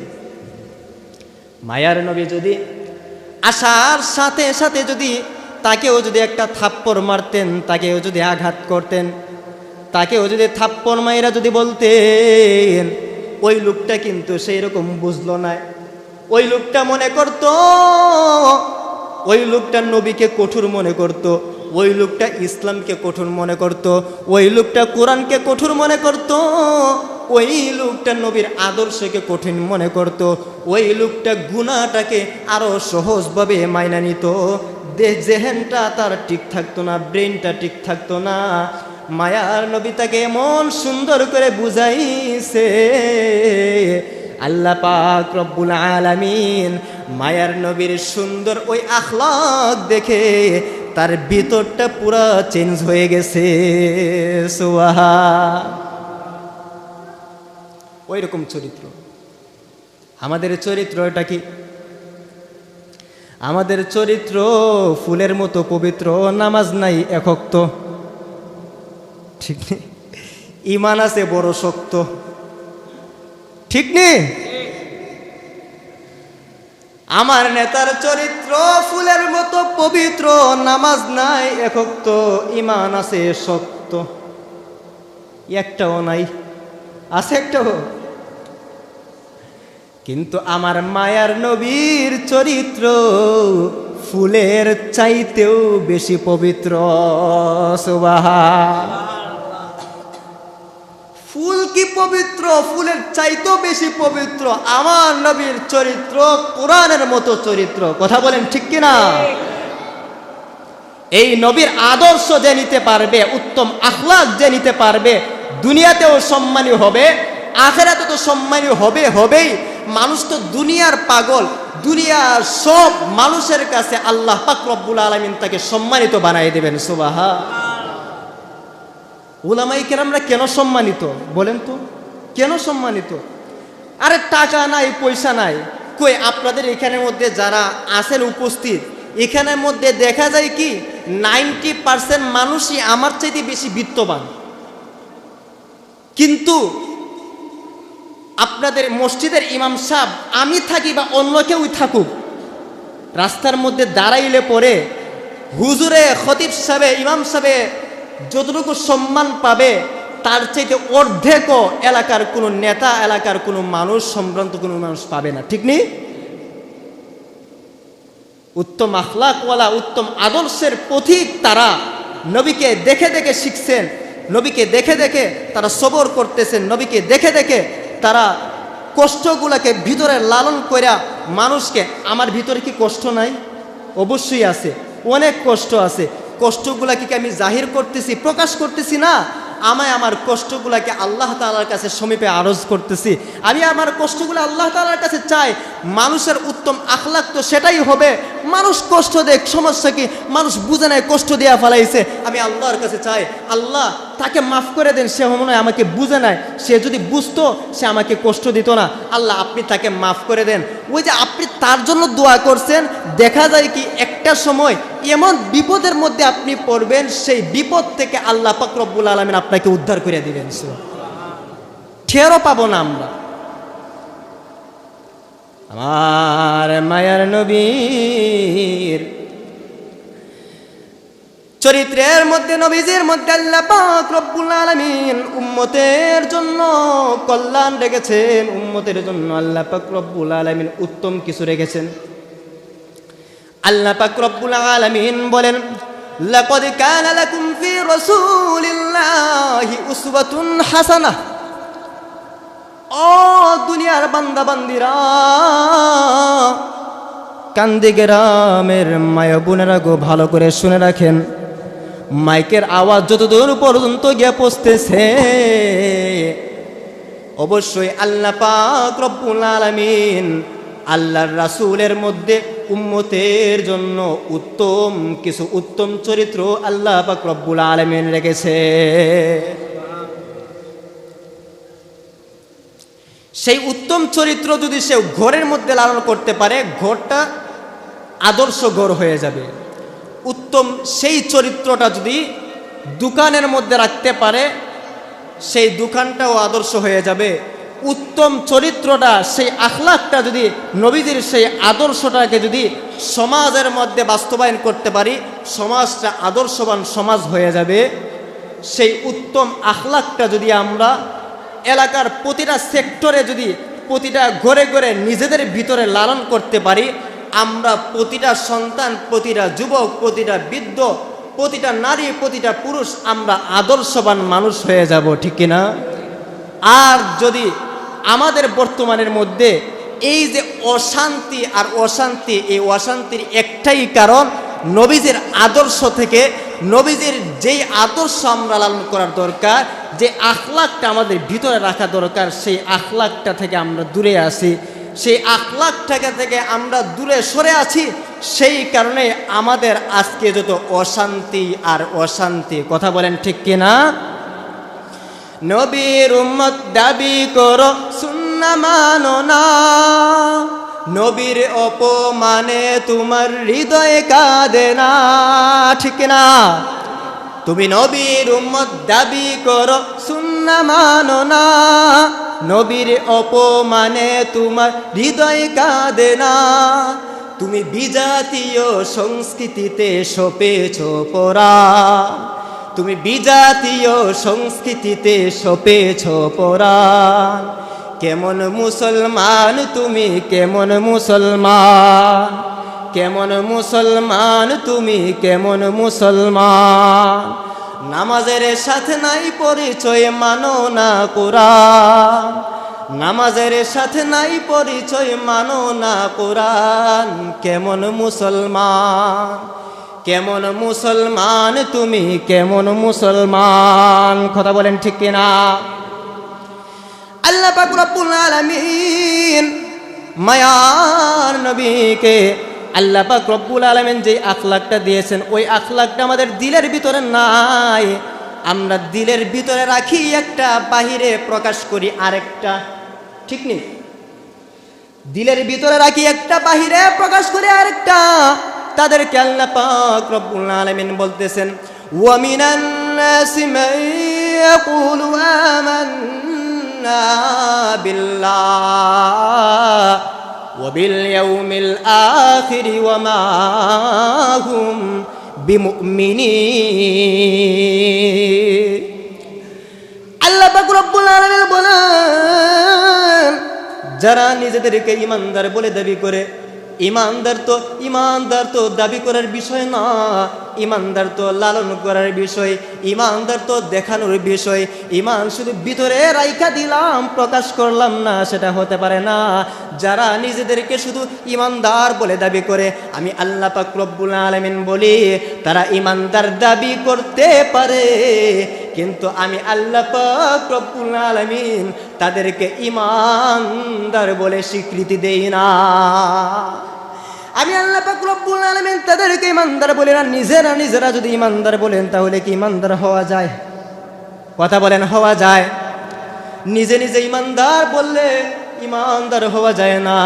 মায়ার নবী যদি আসার সাথে সাথে যদি তাকেও যদি একটা থাপ্পড় মারতেন, তাকেও যদি আঘাত করতেন, তাকেও যদি থাপ্পড় মাইরা যদি বলতেন, ওই লোকটা কিন্তু সেই রকম বুঝলো না। ওই লোকটা মনে করত, ওই লোকটা নবীকে কঠোর মনে করত, ওই লোকটা ইসলামকে কঠোর মনে করত, ওই লোকটা কোরআনকে কঠোর মনে করত, ওই লোকটা নবীর আদর্শকে কঠিন মনে করত, ওই লোকটা গুনাহটাকে আরো সহজভাবে মাইনা নিত। জেহেনটা তার ঠিক থাকতো না, ব্রেনটা ঠিক থাকতো না। মায়ার নবী তাকে এমন সুন্দর করে বুঝাইছে, আল্লাহ পাক রব্বুল আলামিন মায়ার নবীর সুন্দর ওই আখলাক দেখে তার ভিতরটা পুরা চেঞ্জ হয়ে গেছে। সুবহান। ওই রকম চরিত্র আমাদের চরিত্র। এটা কি? আমাদের চরিত্র ফুলের মতো পবিত্র, নামাজ নাই এক ওয়াক্ত, ঠিক নেই, ঈমান আছে বড় শক্ত, ঠিক নেই? আমার নেতার চরিত্র ফুলের মতো পবিত্র, নামাজ নাই এক ওয়াক্ত, ঈমান আছে শক্ত। একটাও নাই, আছে একটাও? কিন্তু আমার মায়ার নবীর চরিত্র ফুলের চাইতেও বেশি পবিত্র। সুবহান। ফুল কি পবিত্র? ফুলের চাইতেও বেশি পবিত্র আমার নবীর চরিত্র, কোরআনের মতো চরিত্র। কথা বলেন ঠিক কিনা? এই নবীর আদর্শ যে নিতে পারবে, উত্তম আখলাক যে নিতে পারবে, দুনিয়াতেও সম্মানী হবে, আখিরাতে তো সম্মানী হবে হবেই। মানুষ তো দুনিয়ার পাগল, দুনিয়ার সব মানুষের কাছে আল্লাহ পাক রব্বুল আলামিন তাকে সম্মানিত বানাই দেবেন। সুবহান। উলামায়ে কেরামরা কেন সম্মানিত বলেন তো? কেন সম্মানিত? আরে টাকা নাই, পয়সা নাই, কই আপনাদের এখানের মধ্যে যারা আছেন উপস্থিত, এখানের মধ্যে দেখা যায় কি 90% মানুষই আমার চাইতে বেশি বিত্তবান। কিন্তু আপনাদের মসজিদের ইমাম সাহেব, আমি থাকি বা অন্য কেউই থাকুক, রাস্তার মধ্যে দাঁড়াইলে পরে হুজুরে, খতিব সাহেবে, ইমাম সাহেবে যতটুকু সম্মান পাবে তার চাইতে অর্ধেকও এলাকার কোনো নেতা, এলাকার কোনো মানুষ, সম্ভ্রান্ত কোনো মানুষ পাবে না, ঠিক নেই? উত্তম আখলাকওয়ালা, উত্তম আদর্শের পথিক তারা, নবীকে দেখে দেখে শিখছেন, নবীকে দেখে দেখে তারা সবর করতেছেন, নবীকে দেখে দেখে তারা কষ্টগুলোকে ভিতরে লালন কইরা মানুষকে। আমার ভিতরে কি কষ্ট নাই? অবশ্যই আছে, অনেক কষ্ট আছে। কষ্টগুলাকে কি আমি জাহির করতেছি, প্রকাশ করতেছি না? আমার কষ্টগুলাকে আল্লাহ তাআলার কাছে সমীপে আরজ করতেছি। আমি আমার কষ্টগুলো আল্লাহ তাআলার কাছে চাই। মানুষের উত্তম আখলাক তো সেটাই হবে, মানুষ কষ্ট দেখ, সমস্যা কি? মানুষ বুঝে নাই, কষ্ট দেয়া ফেলাইছে, আমি আল্লাহর কাছে চাই আল্লাহ তাকে মাফ করে দেন। সে মনে হয় আমাকে বুঝে নাই, সে যদি বুঝতো সে আমাকে কষ্ট দিত না। আল্লাহ আপনি তাকে মাফ করে দেন। ওই যে আপনি তার জন্য দোয়া করছেন, দেখা যায় কি একটা সময় এমন বিপদের মধ্যে আপনি পড়বেন, সেই বিপদ থেকে আল্লাহ পাক রব্বুল আলামিন আপনাকে উদ্ধার করে দিবেন। ঠেরও পাবো না আমরা। আমার মায়ার নবীর চরিত্রের মধ্যে, নবীজির মধ্যে আল্লাহ পাক রব্বুল আলামিন উম্মতের জন্য কল্যাণ রেখেছেন, উম্মতের জন্য আল্লাহ পাক রব্বুল আলামিন উত্তম কিছু রেখেছেন। আল্লাহ পাক রব্বুল আলামিন বলেন, লাকাদ কানা লাকুম ফি রাসূলিল্লাহি উসওয়াতুন হাসানাহ। ও দুনিয়ার বান্দা বান্দিরা, কান্দি গ্রামের মায়া বোনেরা গো, ভালো করে শুনে রাখেন। মাইকের আওয়াজ যতদূর পর্যন্ত গিয়ে পৌঁছতেছে, অবশ্যই আল্লাহ পাক রব্বুল আলামিন আল্লাহর রাসূলের মধ্যে উম্মতের জন্য উত্তম কিছু উত্তম চরিত্র আল্লাহ পাক রব্বুল আলামিন রেখেছে। সেই উত্তম চরিত্র যদি সে ঘরের মধ্যে লালন করতে পারে, ঘরটা আদর্শ ঘর হয়ে যাবে। উত্তম সেই চরিত্রটা যদি দোকানের মধ্যে রাখতে পারে, সেই দোকানটাও আদর্শ হয়ে যাবে। উত্তম চরিত্রটা, সেই আখলাকটা যদি নবীজির সেই আদর্শটাকে যদি সমাজের মধ্যে বাস্তবায়ন করতে পারি, সমাজটা আদর্শবান সমাজ হয়ে যাবে। সেই উত্তম আখলাকটা যদি আমরা এলাকার প্রতিটা সেক্টরে, যদি প্রতিটা ঘরে ঘরে নিজেদের ভিতরে লালন করতে পারি, আমরা প্রতিটা সন্তান, প্রতিটা যুবক, প্রতিটা বৃদ্ধ, প্রতিটা নারী, প্রতিটা পুরুষ আমরা আদর্শবান মানুষ হয়ে যাব, ঠিক কিনা? আর যদি আমাদের বর্তমানের মধ্যে এই যে অশান্তি আর অশান্তি, এই অশান্তির একটাই কারণ নবীজির আদর্শ থেকে, নবীজির যেই আদর্শ আমরা লালন করার দরকার, যে আখলাকটা আমাদের ভিতরে রাখা দরকার, সেই আখলাকটা থেকে আমরা দূরে আসি, সেই আখলাকটাকে থেকে আমরা দূরে সরে আছি। সেই কারণে আমাদের আজকে যত অশান্তি আর অশান্তি, কথা বলেন ঠিক কিনা? নবীর উম্মত দাবি করো, সুন্নাহ মানো না, নবীর অপমানে তোমার হৃদয় কাঁদে না, ঠিক না? তুমি নবীর উম্মত দাবি করো, সুন্নাহ মানো না, নবীর অপমানে তোমার হৃদয় কাঁদে না। তুমি বিজাতীয় সংস্কৃতিতে সপেছ পরাণ, তুমি বিজাতীয় সংস্কৃতিতে সপেছ পরাণ। কেমন মুসলমান তুমি, কেমন মুসলমান, কেমন মুসলমান তুমি, কেমন মুসলমান। নামাজের সাথে নাই পরিচয়, মানো না কোরআন, নামাজের সাথে নাই পরিচয়, মানো না কোরআন। কেমন মুসলমান, কেমন মুসলমান তুমি, কেমন মুসলমান, কথা বলেন ঠিক কিনা? আল্লাহ পাক রব্বুল আলামিন মায়ার নবীকে, আল্লাহ পাক রব্বুল আলামিন যে আখলাকটা দিয়েছেন, ওই আখলাকটা আমাদের দিলের ভিতরে নাই। আমরা দিলের ভিতরে রাখি একটা, বাহিরে প্রকাশ করি আরেকটা, ঠিক নেই? দিলের ভিতরে রাখি একটা, বাহিরে প্রকাশ করি আরেকটা। তাদেরকে আল্লাহ পাক রব্বুল আলামিন বলতেছেন, ওয়া মিনান নাসি মান ইয়াকুলু আমান্না বিল্লাহ ওয়া বিল ইয়াউমিল আখির ওয়া মা হুম বিমুমিনিন। আল্লাহ পাক রব্বুল আলামিন বলেন, যারা নিজেদেরকে ঈমানদার বলে দাবি করে, ইমানদার তো দাবি করার বিষয় না, ইমানদার তো লালন করার বিষয়, ইমানদার তো দেখানোর বিষয়। ইমান শুধু ভিতরে রাইখা দিলাম, প্রকাশ করলাম না, সেটা হতে পারে না। যারা নিজেদেরকে শুধু ইমানদার বলে দাবি করে, আমি আল্লাহ পাক রব্বুল আলামিন বলি, তারা ইমানদার দাবি করতে পারে, কিন্তু আমি আল্লাহ পাক রব্বুল আলামিন তাদেরকে ইমানদার বলে স্বীকৃতি দেই না। আমি আল্লাহ পাক রব্বুল আলামিন তাদেরকে ইমানদার বলি না। নিজেরা যদি ইমানদার বলেন, তাহলে কি ইমানদার হওয়া যায়? কথা বলেন, হওয়া যায়? নিজে ইমানদার বললে ইমানদার হওয়া যায় না।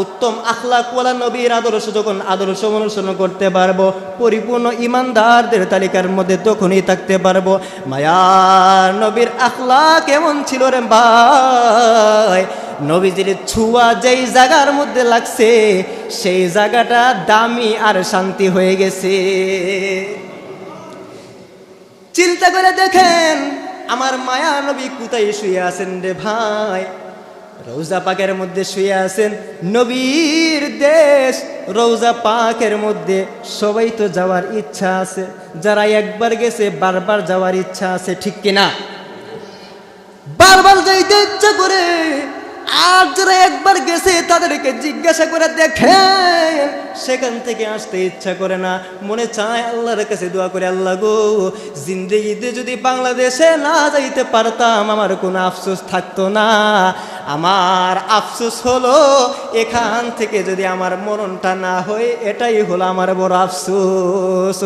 উত্তম আখলাকওয়ালা নবীর আদর্শ যখন আদর্শ অনুসরণ করতে পারবো, পরিপূর্ণ ইমানদারদের তালিকার মধ্যে তখনই থাকতে পারবো। মায়ার নবীর আখলাক কেমন ছিল রে ভাই? নবীজির ছোঁয়া যেই জায়গার মধ্যে লাগছে, সেই জায়গাটা দামি আর শান্তি হয়ে গেছে। চিন্তা করে দেখেন, আমার মায়া নবী কোথায় শুয়ে আছেন রে ভাই? রওজা পাকের মধ্যে শুয়ে আছেন। নবীর দেশ রওজা পাকের মধ্যে। সবাই তো যাওয়ার ইচ্ছা আছে, যারা একবার গেছে বারবার যাওয়ার ইচ্ছা আছে, ঠিক কিনা? বারবার যাইতে ইচ্ছা করে। আর যারা একবার গেছে তাদেরকে জিজ্ঞাসা করে দেখেন, সেখান থেকে আসতে ইচ্ছা করে না। মনে চায় আল্লাহর কাছে দোয়া করে, আল্লাহ গো, জিন্দেগিতে যদি বাংলাদেশে না যাইতে পারতাম আমার কোনো আফসোস থাকতো না। আমার আফসোস হলো এখান থেকে যদি আমার মরণটা না হয়, এটাই হলো আমার বড় আফসোস।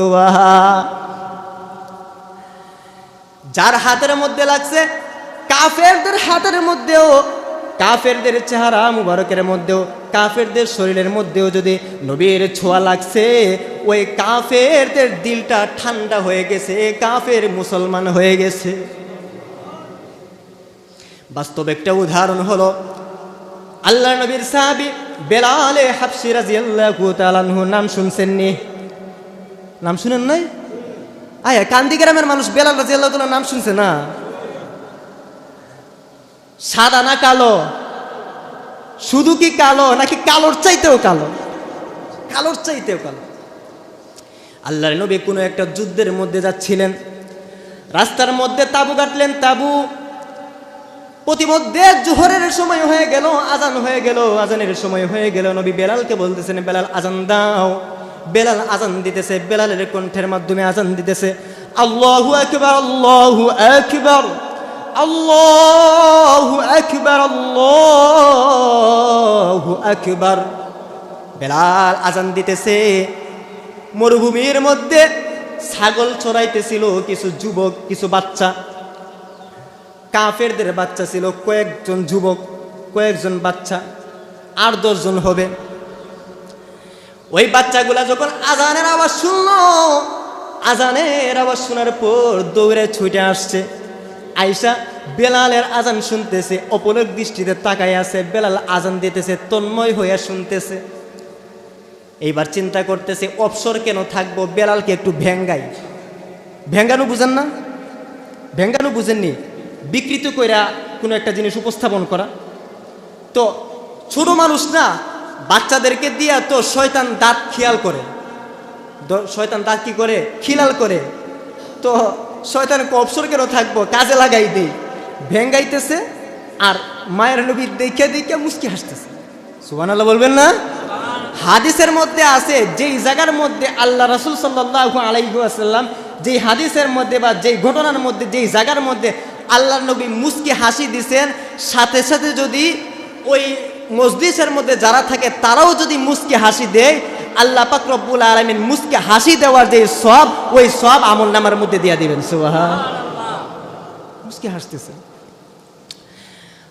যার হাতের মধ্যে লাগছে, কাফেরদের হাতের মধ্যেও কাফেরদের চেহারা মুবারকের মধ্যেও, কাফেরদের শরীরের মধ্যেও যদি নবীর ছোঁয়া লাগছে, ওই কাফেরদের দিলটা ঠান্ডা হয়ে গেছে, কাফের মুসলমান হয়ে গেছে। বাস্তব একটা উদাহরণ হলো আল্লাহ নবীর সাহাবী বেলাল হাবশী রাদিয়াল্লাহু তাআলা আনহু, নাম শুনছেননি? নাম শুনেন নাই? আয়া কান্দি গ্রামের মানুষ বেলাল রাদিয়াল্লাহু তাআলা নাম শুনছে না? সাদা না কালো? শুধু কি কালো নাকি কালোর চাইতেও কালো? কালোর চাইতেও কালো। আল্লাহর নবী কোনো একটা যুদ্ধের মধ্যে যাচ্ছিলেন, রাস্তার মধ্যে তাবু গাঁথলেন। তাবু প্রতিমধ্যে জোহরের সময় হয়ে গেল, আজান হয়ে গেল, আজানের সময় হয়ে গেল। নবী বেলালকে বলতেছেন, বেলাল আজান দাও। বেলাল আজান দিতেছে, বেলালের কণ্ঠের মাধ্যমে আজান দিতেছে, আল্লাহু আকবার, আল্লাহু আকবার, আল্লাহু আকবার, আল্লাহু আকবার। বেলাল আজান দিতেছে। মরুভূমির মধ্যে ছাগল চড়াইতেছিল কিছু যুবক, কিছু বাচ্চা, কাফেরদের বাচ্চা ছিল কয়েকজন যুবক, কয়েকজন বাচ্চা, 8-10 জন হবে। ওই বাচ্চাগুলা যখন আজানের আওয়াজ শুনলো, আজানের আওয়াজ শোনার পর দৌড়ে ছুটে আসছে। আয়েশা বেলালের আজান শুনতেছে, অপলক দৃষ্টিতে তাকায় আছে। বেলাল আজান দিতেছে, তন্ময় হইয়া শুনতেছে। এইবার চিন্তা করতেছে, অবসর কেন থাকবো, বেলালকে একটু ভেঙ্গাই। ভেঙ্গানো বুঝেন না? ভেঙ্গানো বুঝেননি? বিকৃত কইরা কোনো একটা জিনিস উপস্থাপন করা। তো ছোট মানুষ না, বাচ্চাদেরকে দিয়া তো শয়তান দাঁত খিয়াল করে, শয়তান দাঁত কি করে, খিলাল করে। তো শয়তানকে অবসর কেন থাকবো, কাজে লাগাই দেই। ভেঙ্গাইতেছে আর মায়ের নবী দেখে দেখে মুস্কি হাসতেছে। সুবহানাল্লাহ বলবেন না? হাদিসের মধ্যে আছে, যেই জায়গার মধ্যে আল্লাহ রাসূল সাল্লাল্লাহু আলাইহি ওয়াসাল্লাম, যেই হাদিসের মধ্যে বা যেই ঘটনার মধ্যে, যেই জায়গার মধ্যে আল্লাহর নবী মুস্কি হাসি দিছেন, সাথে সাথে যদি ওই মজলিসের মধ্যে যারা থাকে তারাও যদি মুস্কি হাসি দেয়, আল্লাহ পাক রব্বুল আলামিন মুস্কি হাসি দেওয়ার যে সওয়াব, ওই সওয়াব আমলনামার মধ্যে দিয়ে দিবেন। সুবহানাল্লাহ। মুস্কি হাসতেছে।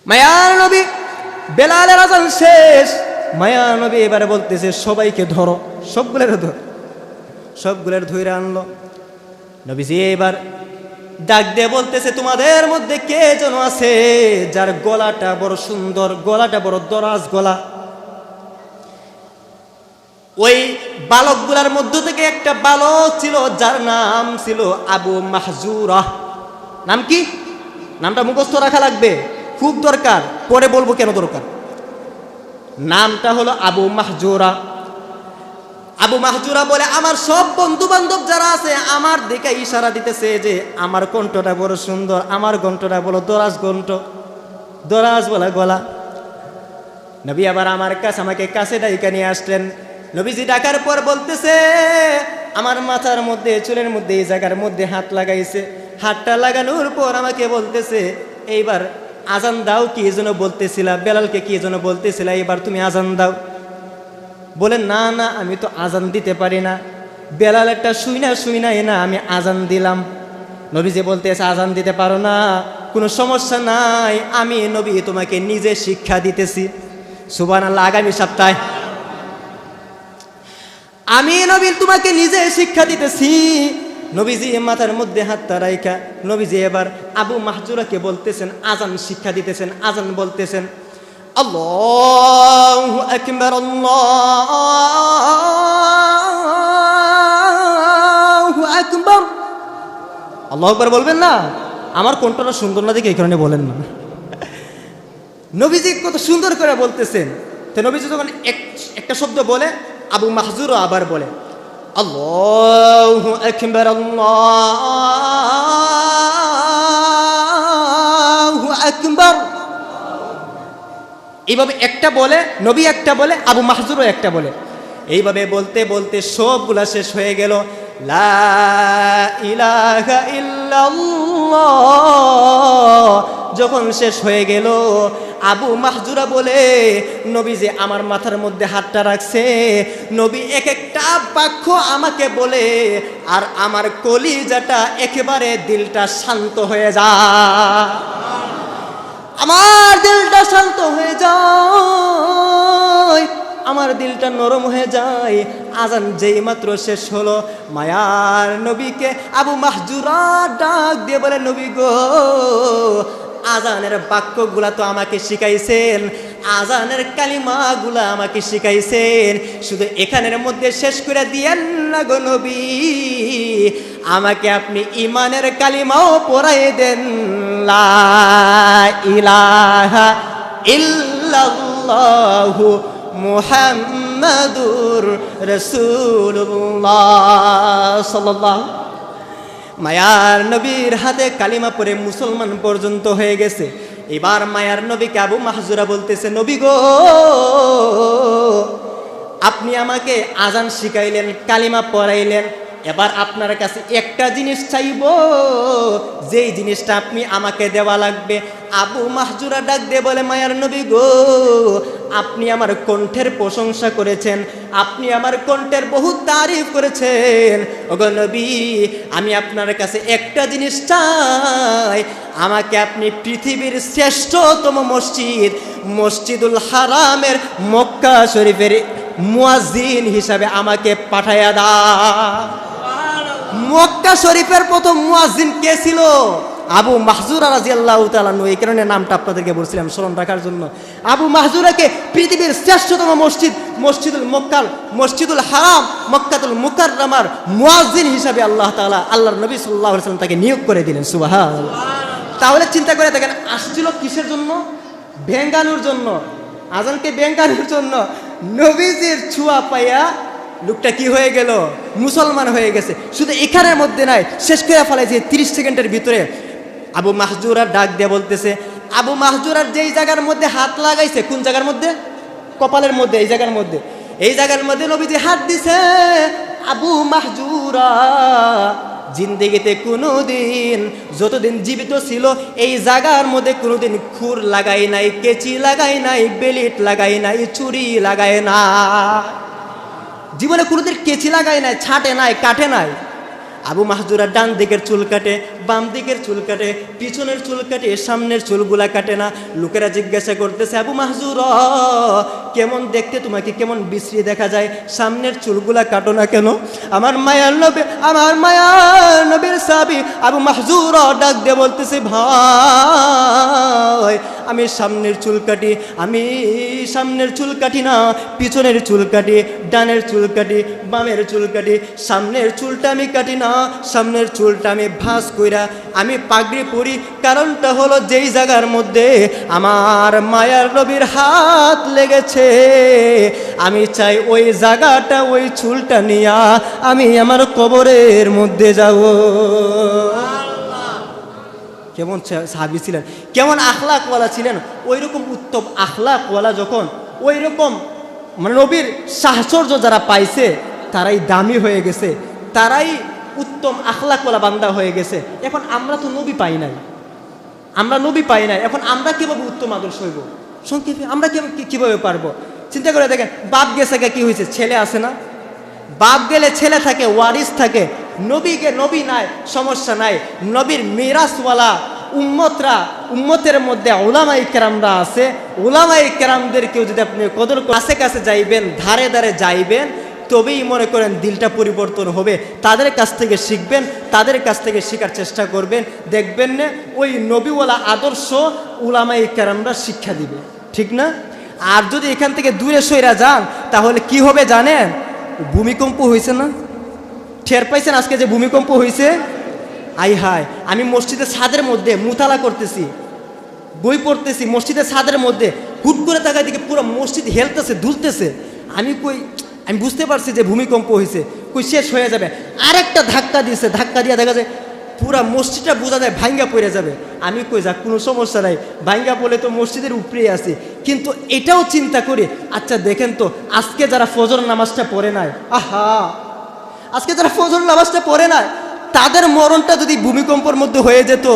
মায়ার নবী বেলালের আজান শেষ, মায়ার নবী এবারে বলতেছে, সবাইকে ধরো, সবগুলোর ধর। সবগুলোর ধইরা আনলো। নবীজি এবার ডাক দিয়ে বলতেছে, তোমাদের মধ্যে কে যেন আছে যার গলাটা বড় সুন্দর, গলাটা বড় দরাজ গলা। ওই বালকগুলার মধ্য থেকে একটা বালক ছিল যার নাম ছিল আবু মাহজুরা। নাম কি? নামটা মুখস্থ রাখা লাগবে, খুব দরকার, পরে বলবো কেন দরকার। নামটা হলো আবু মাহজুরা। আবু মাহজুরা বলে, আমার সব বন্ধু বান্ধব যারা আছে আমার দিকে ইশারা দিতেছে যে আমার কণ্ঠটা বড় সুন্দর, আমার কণ্ঠটা বড় দরাজ কণ্ঠ, দরাজ বলা গলা। নবী আবার আমার কাছে, আমাকে কাছে ডাইকা নিয়ে আসলেন। নবীজি ডাকার পর বলতেছে, আমার মাথার মধ্যে, চুলের মধ্যে, এই জায়গার মধ্যে হাত লাগাইছে। হাতটা লাগানোর পর আমাকে বলতেছে, এইবার আজান দাও। কি যেন বলতেছিলা, বেলালকে কি যেন বলতেছিলা, এবার তুমি আজান দাও। বলে, না না, আমি তো আজান দিতে পারি না। বেলাল একটা শুইনাই না আমি আজান দিলাম। নবীজি বলতেছে, আজান দিতে পারো না, কোনো সমস্যা নাই, আমি নবী তোমাকে নিজে শিক্ষা দিতেছি। সুবহানাল্লাহ। আগামী সপ্তাহে আমি নবী তোমাকে নিজে শিক্ষা দিতেছি। নবীজি মাথার মধ্যে হাতটা রাইখা নবীজি এবার আবু মাহজুরাকে বলতেছেন, আজান শিক্ষা দিতেছেন, আজান বলতেছেন, আল্লাহু আকবার, আল্লাহু আকবার। আল্লাহু আকবার বলবেন না? আমার কণ্ঠটা সুন্দর না দেখে এই কারণে বলেন না। নবীজি কত সুন্দর করে বলতেছেন। তো নবীজি যখন একটা শব্দ বলে, আবু মাহজুরও আবার বলে, আল্লাহু আকবার, আল্লাহু আকবার। এইভাবে একটা বলে, নবী একটা বলে, আবু মাহজুরও একটা বলে। এইভাবে বলতে বলতে সবগুলা শেষ হয়ে গেল। লা ইলাহা ইল্লাল্লাহ যখন শেষ হয়ে গেল, আবু মাহজুরা বলে, নবী যে আমার মাথার মধ্যে হাতটা রাখছে, নবী এক একটা বাক্য আমাকে বলে, আর আমার কলিজাটা একেবারে দিলটা শান্ত হয়ে যায়। আমার দিলটা শান্ত হয়ে যায়, আমার দিলটা নরম হয়ে যায়। আজান যেই মাত্র শেষ হলো, মায়ার নবীকে আবু মাহজুরা ডাক দিয়ে বলে, নবী গো, আজানের বাক্যগুলা তো আমাকে শিখাইছেন, আজানের কালিমাগুলা আমাকে শিখাইছেন, শুধু এখানের মধ্যে শেষ করে দিয়েন না গো নবী, আমাকে আপনি ইমানের কালিমাও পড়াই দেন, লা ইলাহা ইল্লাল্লাহু মুহাম্মাদুর রাসূলুল্লাহ সাল্লাল্লাহু। মায়ার নবীর হাতে কালিমা পড়ে মুসলমান পর্যন্ত হয়ে গেছে। এবার মায়ার নবীকে আবু মাহজুরা বলতেছে, নবী গো, আপনি আমাকে আজান শিখাইলেন, কালিমা পড়াইলেন, এবার আপনার কাছে একটা জিনিস চাইব, যেই জিনিসটা আপনি আমাকে দেওয়া লাগবে। আবু মাহজুরা ডাক দিয়ে বলে, মায়ার নবী গো, আপনি আমার কণ্ঠের প্রশংসা করেছেন, আপনি আমার কণ্ঠের বহু তারিফ করেছেন, ওগো নবী, আমি আপনার কাছে একটা জিনিস চাই, আমাকে আপনি পৃথিবীর শ্রেষ্ঠতম মসজিদ মসজিদুল হারামের মক্কা শরীফের মুয়াজ্জিন হিসাবে আমাকে পাঠায়া দাও। মক্কা শরীফের প্রথম মুয়াজ্জিন কে ছিল? আবু মাহজুরা রাদিয়াল্লাহু তাআলা আনহু। এই কারণে নামটা আপনাদেরকে বলছিলাম স্মরণ রাখার জন্য। আবু মাহজুরাকে পৃথিবীর শ্রেষ্ঠতম মসজিদ মসজিদুল মক্কাল মসজিদুল হারাম মক্কাতুল মুকাররমার মুয়াজ্জিন হিসাবে আল্লাহ তাআলা আল্লাহর নবী সাল্লাল্লাহু আলাইহি ওয়াসাল্লাম তাকে নিয়োগ করে দিলেন। সুবহানাল্লাহ। তাহলে চিন্তা করে দেখেন, আসছিল কিসের জন্য? ভেঙ্গানোর জন্য, আজানকে ভেঙ্গানোর জন্য। নবীজির ছোঁয়া পাইয়া লোকটা কি হয়ে গেল? মুসলমান হয়ে গেছে। শুধু এখানের মধ্যে নাই, শেষ করে ফেলাইছে 30 সেকেন্ডের ভিতরে। আবু মাহজুরার ডাক দিয়ে বলতেছে, আবু মাহজুরার যেই জায়গার মধ্যে হাত লাগাইছে, কোন জায়গার মধ্যে? কপালের মধ্যে, এই জায়গার মধ্যে, এই জায়গার মধ্যে নবীজি হাত দিছে। আবু মাহজুরা জিন্দেগিতে কোনোদিন, যতদিন জীবিত ছিল, এই জায়গার মধ্যে কোনোদিন খুর লাগাই নাই, কেচি লাগাই নাই, বেলিট লাগাই নাই, ছুরি লাগাই না, জীবনে কোনোদিন কেচি লাগাই নাই, ছাটে নাই, কাটে নাই। আবু মাহজুরা ডান দিকের চুল কাটে, বাম দিকের চুল কাটে, পিছনের চুল কাটে, সামনের চুলগুলা কাটে না। লোকেরা জিজ্ঞাসা করতেছে, আবু মাহজুরা, কেমন দেখতে, তোমাকে কেমন বিশ্রী দেখা যায়, সামনের চুলগুলা কাটো না কেন? আমার মায়ার নবী, আমার মায়ার নবীর সাহাবী আবু মাহজুরা ডাক দিয়ে বলতেছে, ভাই, আমি সামনের চুল কাটি, আমি সামনের চুল কাটি না, পিছনের চুল কাটি, ডানের চুল কাটি, বামের চুল কাটি, সামনের চুলটা আমি কাটি না, সামনের চুলটা আমি ভাঁজ কইরা আমি পাগড়ি পরি। কারণটা হলো, যেই জায়গার মধ্যে আমার মায়ার নবীর হাত লেগেছে, আমি চাই ওই জায়গাটা, ওই চুলটা নিয়া আমি আমার কবরের মধ্যে যাব। কেমন সাহাবী ছিলেন, কেমন আখলাকওয়ালা ছিলেন। ওই রকম উত্তম আখলাকওয়ালা যখন, ওই রকম মানে নবীর সাহচর্য যারা পাইছে, তারাই দামি হয়ে গেছে, তারাই উত্তম আখলাকওয়ালা বান্দা হয়ে গেছে। এখন আমরা তো নবী পাই নাই, আমরা নবী পাই নাই, এখন আমরা কিভাবে উত্তম আদর্শ হইব? সংক্ষেপে আমরা কিভাবে পারবো? চিন্তা করে দেখেন, বাপ গেছে কি হয়েছে? ছেলে আছে না? বাপ গেলে ছেলে থাকে, ওয়ারিস থাকে। নবীকে নবী নাই, সমস্যা নাই। নবীর মিরাসওয়ালা উম্মতরা, উম্মতের মধ্যে উলামায়ে কেরামরা আছে। উলামায়ে কেরামদেরকেও যদি আপনি কদর কাছে কাছে যাইবেন, ধারে ধারে যাইবেন, তবেই মনে করেন দিলটা পরিবর্তন হবে। তাদের কাছ থেকে শিখবেন, তাদের কাছ থেকে শেখার চেষ্টা করবেন, দেখবেন না ওই নবীওয়ালা আদর্শ উলামায়ে কেরামরা শিক্ষা দিবে, ঠিক না? আর যদি এখান থেকে দূরে সইরা যান, তাহলে কি হবে জানেন? ভূমিকম্প হয়েছে না? টের পাইছেন আজকে যে ভূমিকম্প হয়েছে? আই হায়, আমি মসজিদের ছাদের মধ্যে মুতালা করতেছি, বই পড়তেছি, মসজিদের ছাদের মধ্যে হুট করে তাকায় দিকে পুরো মসজিদ হেলতেছে, দুলতেছে। আমি বুঝতে পারছি যে ভূমিকম্প হয়েছে, শেষ হয়ে যাবে। আরেকটা ধাক্কা দিয়েছে, ধাক্কা দিয়ে দেখা যায় পুরা মসজিদটা বোঝা যায় ভাঙ্গা পড়ে যাবে। আমি যাক, কোনো সমস্যা নাই, ভাঙ্গা পড়লে তো মসজিদের উপরেই আছি। কিন্তু এটাও চিন্তা করি, আচ্ছা দেখেন তো, আজকে যারা ফজর নামাজটা পড়ে নাই, আজকে যারা ফজর নামাজটা পড়ে নাই, তাদের মরণটা যদি ভূমিকম্পের মধ্যে হয়ে যেত,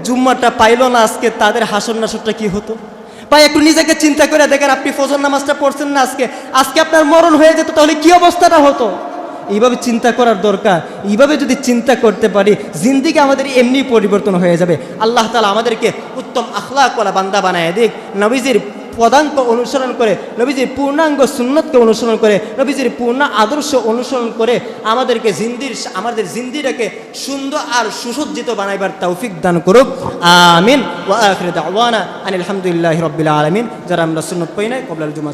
জুম্মাটা পাইল না আজকে, তাদের হাসর নাসরটা কি হতো? ভাই একটু নিজেকে চিন্তা করে দেখেন, আপনি ফজর নামাজটা পড়ছেন না আজকে, আজকে আপনার মরণ হয়ে যেত, তাহলে কি অবস্থাটা হতো? এইভাবে চিন্তা করার দরকার। এইভাবে যদি চিন্তা করতে পারি জিন্দিগি আমাদের এমনি পরিবর্তন হয়ে যাবে। আল্লাহ তাআলা আমাদেরকে উত্তম আখলাকওয়ালা বান্দা বানায় দিক, নবীজির পদাঙ্ক অনুসরণ করে, নবীজির পূর্ণাঙ্গ সুন্নতকে অনুসরণ করে, নবীজির পূর্ণ আদর্শ অনুসরণ করে আমাদেরকে আমাদের জিন্দিটাকে সুন্দর আর সুসজ্জিত বানাইবার তৌফিক দান করুক। আমিন। ওয়া আখিরু দাওয়ানা আনিল হামদুলিল্লাহি রাব্বিল আলামিন। যারা আমরা সুন্নত পাই নাই কবলাল জুমা